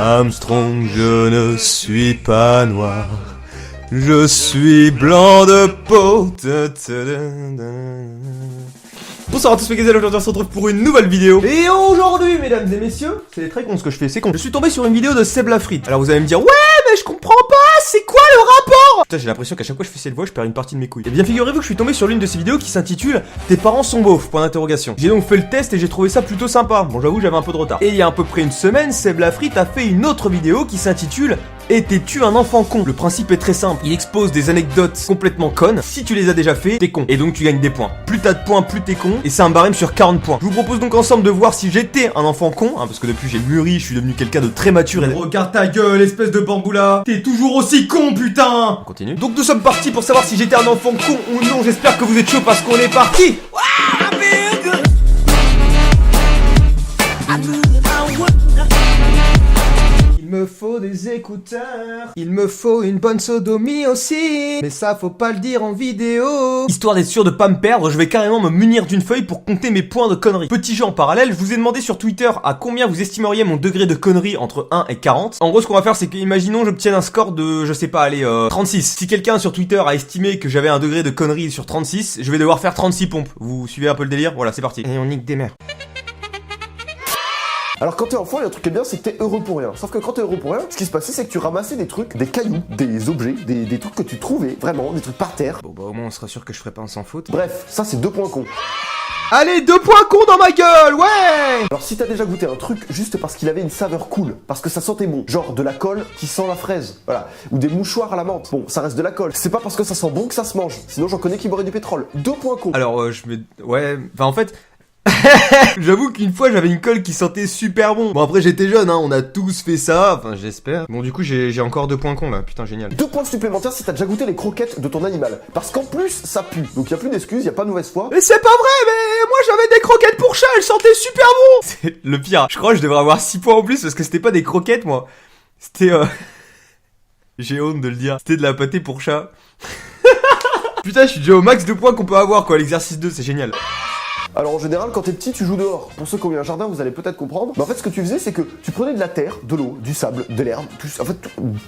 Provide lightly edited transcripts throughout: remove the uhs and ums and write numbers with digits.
Armstrong, je ne suis pas noir. Je suis blanc de peau. Bonsoir à tous mes gazelles, aujourd'hui on se retrouve pour une nouvelle vidéo. Et aujourd'hui, mesdames et messieurs, c'est très con ce que je fais, c'est con. Je suis tombé sur une vidéo de Seb Lafrite. Alors vous allez me dire, ouais mais je comprends pas, c'est quoi le rapport? Putain, j'ai l'impression qu'à chaque fois que je fais cette voix, je perds une partie de mes couilles. Et bien figurez-vous que je suis tombé sur l'une de ces vidéos qui s'intitule Tes parents sont beaufs, point d'interrogation. J'ai donc fait le test et j'ai trouvé ça plutôt sympa. Bon, j'avoue, j'avais un peu de retard. Et il y a à peu près une semaine, Seb Lafrite a fait une autre vidéo qui s'intitule Étais-tu un enfant con? Le principe est très simple, il expose des anecdotes complètement connes. Si tu les as déjà fait, t'es con. Et donc tu gagnes des points. Plus t'as de points, plus t'es con. Et c'est un barème sur 40 points. Je vous propose donc ensemble de voir si j'étais un enfant con, hein, parce que depuis j'ai mûri, je suis devenu quelqu'un de très mature et... Regarde ta gueule, espèce de bamboula. T'es toujours aussi con, putain. On continue. Donc nous sommes partis pour savoir si j'étais un enfant con ou non. J'espère que vous êtes chaud parce qu'on est parti. Il me faut des écouteurs, il me faut une bonne sodomie aussi, mais ça faut pas le dire en vidéo. Histoire d'être sûr de pas me perdre, je vais carrément me munir d'une feuille pour compter mes points de conneries. Petit jeu en parallèle, je vous ai demandé sur Twitter à combien vous estimeriez mon degré de connerie entre 1 et 40. En gros, ce qu'on va faire, c'est que, imaginons, j'obtienne un score de, je sais pas, allez, 36. Si quelqu'un sur Twitter a estimé que j'avais un degré de connerie sur 36, je vais devoir faire 36 pompes. Vous suivez un peu le délire? Voilà, c'est parti. Et on nique des mères. Alors quand t'es enfant, il y a un truc qui est bien, c'est que t'es heureux pour rien. Sauf que quand t'es heureux pour rien, ce qui se passait, c'est que tu ramassais des trucs, des cailloux, des objets, des trucs que tu trouvais, vraiment, des trucs par terre. Bon bah au moins on sera sûr que je ferai pas un sans faute. Bref, ça c'est 2 points cons. Allez, 2 points cons dans ma gueule, ouais. Alors si t'as déjà goûté un truc juste parce qu'il avait une saveur cool, parce que ça sentait bon, genre de la colle qui sent la fraise, voilà, ou des mouchoirs à la menthe, bon, ça reste de la colle. C'est pas parce que ça sent bon que ça se mange, sinon j'en connais qui boiraient du pétrole. 2 points cons. Alors je me... Ouais, enfin en fait... J'avoue qu'une fois j'avais une colle qui sentait super bon. Bon après j'étais jeune hein, on a tous fait ça, enfin j'espère. Bon du coup j'ai encore 2 points cons là, putain génial. 2 points supplémentaires si t'as déjà goûté les croquettes de ton animal. Parce qu'en plus ça pue, donc y a plus d'excuses, y a pas de mauvaise foi. Mais c'est pas vrai, mais moi j'avais des croquettes pour chat, elles sentaient super bon. C'est le pire, je crois que je devrais avoir 6 points en plus parce que c'était pas des croquettes moi. C'était j'ai honte de le dire, c'était de la pâtée pour chat. Putain je suis déjà au max de points qu'on peut avoir quoi, l'exercice 2 c'est génial. Alors en général, quand t'es petit, tu joues dehors. Pour ceux qui ont eu un jardin, vous allez peut-être comprendre. Mais en fait, ce que tu faisais, c'est que tu prenais de la terre, de l'eau, du sable, de l'herbe, en fait,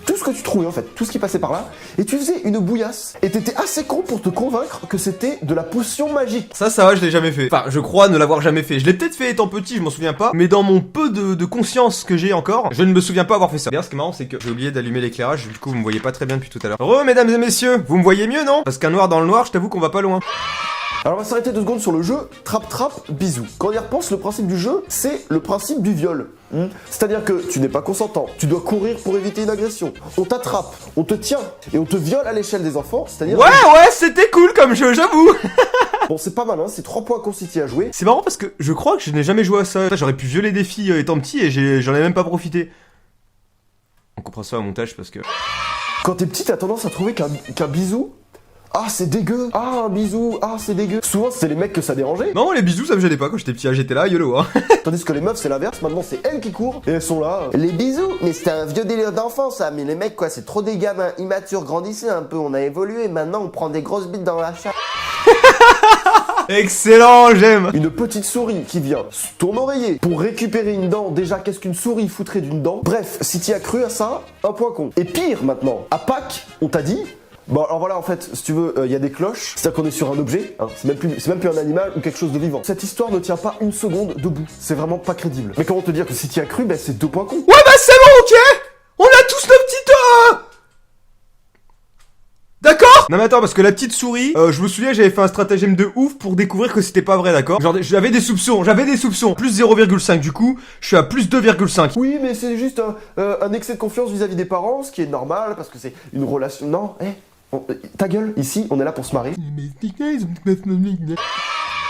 tout ce que tu trouvais, en fait, tout ce qui passait par là, et tu faisais une bouillasse. Et t'étais assez con pour te convaincre que c'était de la potion magique. Ça va, je l'ai jamais fait. Enfin, je crois ne l'avoir jamais fait. Je l'ai peut-être fait étant petit, je m'en souviens pas. Mais dans mon peu de conscience que j'ai encore, je ne me souviens pas avoir fait ça. D'ailleurs, ce qui est marrant, c'est que j'ai oublié d'allumer l'éclairage, du coup, vous me voyez pas très bien depuis tout à l'heure. Heureux, mesdames et messieurs, vous me voyez mieux, non? Parce qu'un noir dans le noir, je t'avoue qu'on va pas loin. Alors on va s'arrêter 2 secondes sur le jeu Trap Bisou. Quand on y repense, le principe du jeu, c'est le principe du viol. C'est-à-dire que tu n'es pas consentant, tu dois courir pour éviter une agression. On t'attrape, on te tient et on te viole à l'échelle des enfants, c'est-à-dire... Ouais, c'était cool comme jeu, j'avoue. Bon, c'est pas mal, hein, c'est 3 points constitués à jouer. C'est marrant parce que je crois que je n'ai jamais joué à ça. J'aurais pu violer des filles étant petit et j'en ai même pas profité. On comprend ça au montage parce que... Quand t'es petit, t'as tendance à trouver qu'un bisou... Ah c'est dégueu. Ah un bisou. Ah c'est dégueu. Souvent c'est les mecs que ça dérangeait. Non les bisous ça me gênait pas quand j'étais petit, j'étais là YOLO hein. Tandis que les meufs c'est l'inverse, maintenant c'est elles qui courent et elles sont là. Les bisous. Mais c'était un vieux délire d'enfant ça. Mais les mecs quoi c'est trop des gamins immatures, grandissez un peu, on a évolué, maintenant on prend des grosses bites dans la chatte. Excellent, j'aime. Une petite souris qui vient sous ton oreiller pour récupérer une dent. Déjà qu'est-ce qu'une souris foutrait d'une dent? Bref, si t'y as cru à ça, un point con. Et pire maintenant, à Pâques, on t'a dit... Bon alors voilà en fait, si tu veux, il y a des cloches, c'est-à-dire qu'on est sur un objet, hein, c'est même plus un animal ou quelque chose de vivant. Cette histoire ne tient pas une seconde debout, c'est vraiment pas crédible. Mais comment te dire que si tu as cru, ben c'est 2 points cons. Ouais bah c'est bon ok. On a tous nos petites... D'accord? Non mais attends parce que la petite souris, je me souviens j'avais fait un stratagème de ouf pour découvrir que c'était pas vrai d'accord? Genre j'avais des soupçons, plus 0,5 du coup, je suis à plus 2,5. Oui mais c'est juste un excès de confiance vis-à-vis des parents, ce qui est normal parce que c'est une relation... Non, ta gueule, ici, on est là pour se marrer.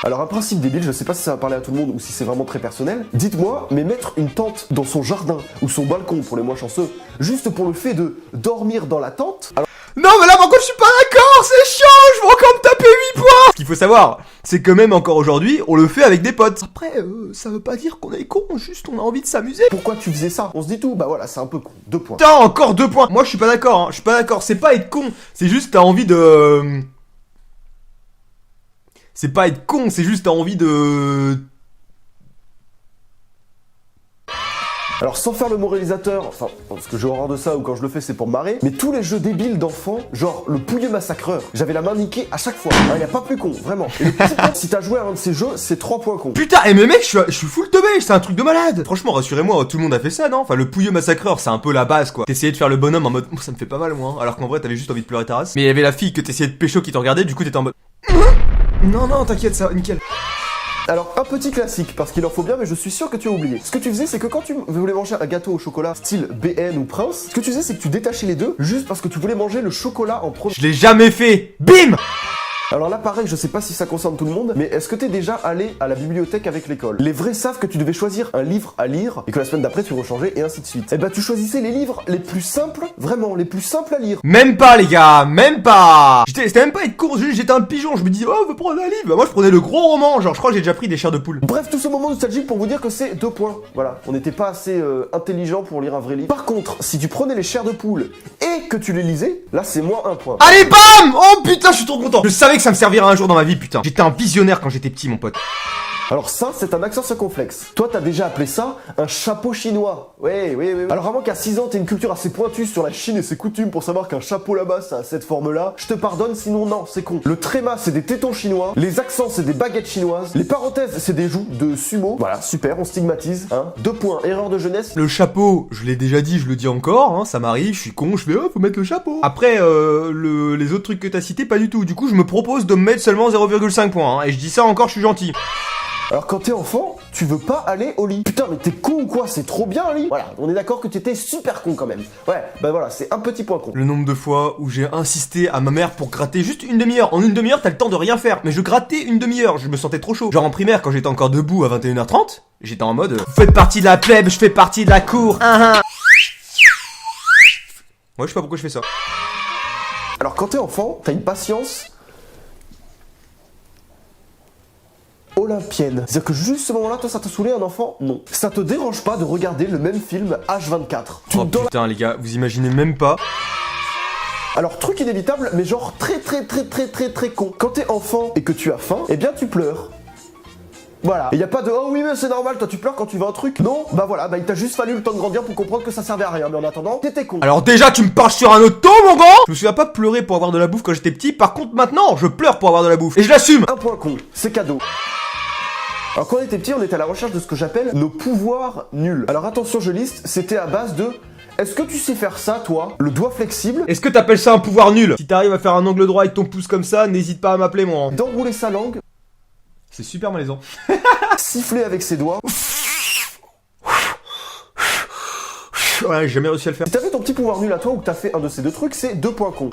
Alors un principe débile, je sais pas si ça va parler à tout le monde ou si c'est vraiment très personnel. Dites-moi, mais mettre une tente dans son jardin ou son balcon pour les moins chanceux, juste pour le fait de dormir dans la tente... Alors... Non mais là par contre je suis pas d'accord, c'est chiant, je vais encore me taper 8 points. Ce qu'il faut savoir, c'est que même encore aujourd'hui, on le fait avec des potes. Après, ça veut pas dire qu'on est con, juste on a envie de s'amuser. Pourquoi tu faisais ça? On se dit tout, bah voilà, c'est un peu con. 2 points. Putain, encore 2 points. Moi je suis pas d'accord, hein. Je suis pas d'accord, c'est pas être con, c'est juste t'as envie de... C'est pas être con, c'est juste t'as envie de... Alors sans faire le moralisateur, enfin, parce que j'ai horreur de ça ou quand je le fais c'est pour me marrer, mais tous les jeux débiles d'enfants, genre le Pouilleux Massacreur, j'avais la main niquée à chaque fois. Y a pas plus con, vraiment. Et le petit si t'as joué à un de ces jeux, c'est 3 points con. Putain, et mais mec, je suis full teubé, c'est un truc de malade. Franchement, rassurez-moi, tout le monde a fait ça, non? Enfin, le Pouilleux Massacreur, c'est un peu la base, quoi. T'essayais de faire le bonhomme en mode, ça me fait pas mal, moi. Alors qu'en vrai, t'avais juste envie de pleurer ta race. Mais il y avait la fille que t'essayais de pécho qui te regardait, du coup, t'étais en mode, non, t'inquiète, ça va, nickel. Alors, un petit classique, parce qu'il en faut bien, mais je suis sûr que tu as oublié. Ce que tu faisais, c'est que quand tu voulais manger un gâteau au chocolat style BN ou Prince, ce que tu faisais, c'est que tu détachais les deux, juste parce que tu voulais manger le chocolat en premier. Je l'ai jamais fait. Bim! Alors là, pareil, je sais pas si ça concerne tout le monde, mais est-ce que t'es déjà allé à la bibliothèque avec l'école? Les vrais savent que tu devais choisir un livre à lire, et que la semaine d'après, tu rechangeais, et ainsi de suite. Et bah, tu choisissais les livres les plus simples, vraiment, les plus simples à lire. Même pas, les gars, même pas. C'était même pas être con, j'étais un pigeon, je me dis, oh, on veut prendre un livre. Bah, moi, je prenais le gros roman, genre, je crois que j'ai déjà pris des chairs de poule. Bref, tout ce moment nostalgique pour vous dire que c'est 2 points. Voilà, on n'était pas assez intelligent pour lire un vrai livre. Par contre, si tu prenais les chairs de poule et que tu les lisais, là, c'est moins 1 point. Allez, bam! Oh putain, je suis trop content. Je savais que ça me servirait un jour dans ma vie, putain. J'étais un visionnaire quand j'étais petit, mon pote. Alors ça, c'est un accent circonflexe. Toi, t'as déjà appelé ça un chapeau chinois. Oui. Alors vraiment qu'à 6 ans, t'as une culture assez pointue sur la Chine et ses coutumes pour savoir qu'un chapeau là-bas, ça a cette forme-là, je te pardonne, sinon non, c'est con. Le tréma, c'est des tétons chinois. Les accents, c'est des baguettes chinoises. Les parenthèses, c'est des joues de sumo. Voilà, super, on stigmatise. Hein. 2 points, erreur de jeunesse. Le chapeau, je l'ai déjà dit, je le dis encore, hein, ça m'arrive, je suis con, je fais, oh, faut mettre le chapeau. Après, les autres trucs que t'as cités, pas du tout. Du coup, je me propose de me mettre seulement 0,5 points, hein, et je dis ça encore, je suis gentil. Alors quand t'es enfant, tu veux pas aller au lit. Putain, mais t'es con ou quoi? C'est trop bien un lit. Voilà, on est d'accord que t'étais super con quand même. Ouais, bah voilà, c'est un petit point con. Le nombre de fois où j'ai insisté à ma mère pour gratter juste une demi-heure. En une demi-heure, t'as le temps de rien faire. Mais je grattais une demi-heure, je me sentais trop chaud. Genre en primaire, quand j'étais encore debout à 21h30, j'étais en mode, vous faites partie de la plèbe, je fais partie de la cour. Ouais, je sais pas pourquoi je fais ça. Alors quand t'es enfant, t'as une patience olympienne. C'est-à-dire que juste ce moment-là, toi, ça t'a saoulé un enfant? Non. Ça te dérange pas de regarder le même film H24? Oh putain, les gars, vous imaginez même pas. Alors, truc inévitable, mais genre très con. Quand t'es enfant et que tu as faim, eh bien tu pleures. Voilà. Et y a pas de oh oui mais c'est normal, toi tu pleures quand tu veux un truc. Non, bah voilà, bah il t'a juste fallu le temps de grandir pour comprendre que ça servait à rien. Mais en attendant, t'étais con. Alors déjà tu me parles sur un autre ton mon gars. Je me souviens pas pleurer pour avoir de la bouffe quand j'étais petit. Par contre maintenant, je pleure pour avoir de la bouffe. Et je l'assume. Un point con, c'est cadeau. Alors quand on était petit, on était à la recherche de ce que j'appelle nos pouvoirs nuls. Alors attention, je liste, c'était à base de est-ce que tu sais faire ça, toi? Le doigt flexible. Est-ce que t'appelles ça un pouvoir nul? Si t'arrives à faire un angle droit avec ton pouce comme ça, n'hésite pas à m'appeler moi. D'enrouler sa langue. C'est super malaisant. Siffler avec ses doigts. Ouais, j'ai jamais réussi à le faire. Si t'avais ton petit pouvoir nul à toi ou que t'as fait un de ces deux trucs, c'est 2 points cons.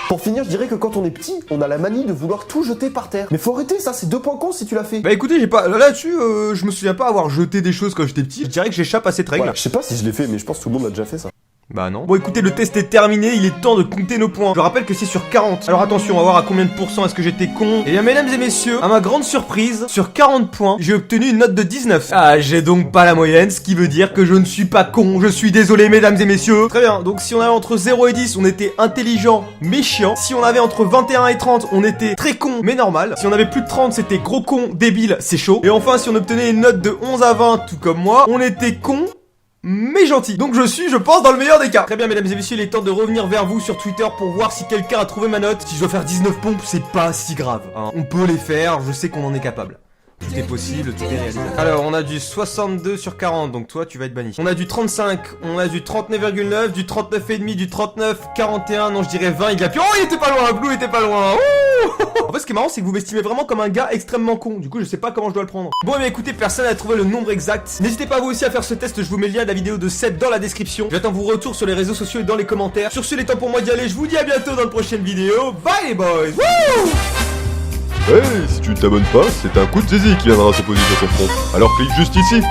Pour finir, je dirais que quand on est petit, on a la manie de vouloir tout jeter par terre. Mais faut arrêter ça, c'est 2 points cons si tu l'as fait. Bah écoutez, j'ai pas là-dessus, je me souviens pas avoir jeté des choses quand j'étais petit. Je dirais que j'échappe à cette règle. Voilà, je sais pas si je l'ai fait, mais je pense que tout le monde a déjà fait ça. Bah non. Bon écoutez, le test est terminé, il est temps de compter nos points. Je rappelle que c'est sur 40. Alors attention, on va voir à combien de pourcents est-ce que j'étais con. Et bien mesdames et messieurs, à ma grande surprise, sur 40 points, j'ai obtenu une note de 19. Ah, j'ai donc pas la moyenne, ce qui veut dire que je ne suis pas con. Je suis désolé mesdames et messieurs. Très bien, donc si on avait entre 0 et 10, on était intelligent mais chiant. Si on avait entre 21 et 30, on était très con mais normal. Si on avait plus de 30, c'était gros con, débile, c'est chaud. Et enfin, si on obtenait une note de 11 à 20, tout comme moi, on était con mais gentil. Donc je suis, je pense, dans le meilleur des cas. Très bien mesdames et messieurs, il est temps de revenir vers vous sur Twitter pour voir si quelqu'un a trouvé ma note. Si je dois faire 19 pompes, c'est pas si grave, hein. On peut les faire, je sais qu'on en est capable. Tout est possible, tout est réalisable. Alors, on a du 62 sur 40, donc toi, tu vas être banni. On a du 35, on a du 39,9, du 39,5, du 39, 41, non, je dirais 20, il y a plus... Oh, il était pas loin, Blue était pas loin. Ouh. En fait, ce qui est marrant, c'est que vous m'estimez vraiment comme un gars extrêmement con. Du coup, je sais pas comment je dois le prendre. Bon, mais écoutez, personne n'a trouvé le nombre exact. N'hésitez pas vous aussi à faire ce test, je vous mets le lien de la vidéo de Seb dans la description. J'attends vos retours sur les réseaux sociaux et dans les commentaires. Sur ce, il est temps pour moi d'y aller, je vous dis à bientôt dans la prochaine vidéo. Bye les boys. Wouh. Hey, si tu ne t'abonnes pas, c'est un coup de zizi qui viendra se poser sur ton front. Alors clique juste ici.